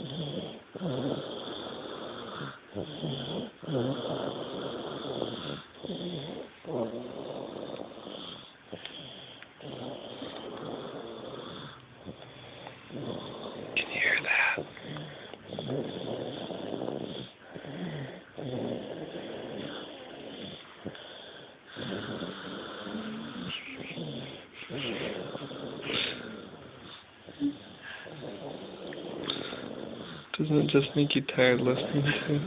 Can you hear that? Doesn't it just make you tired listening to it?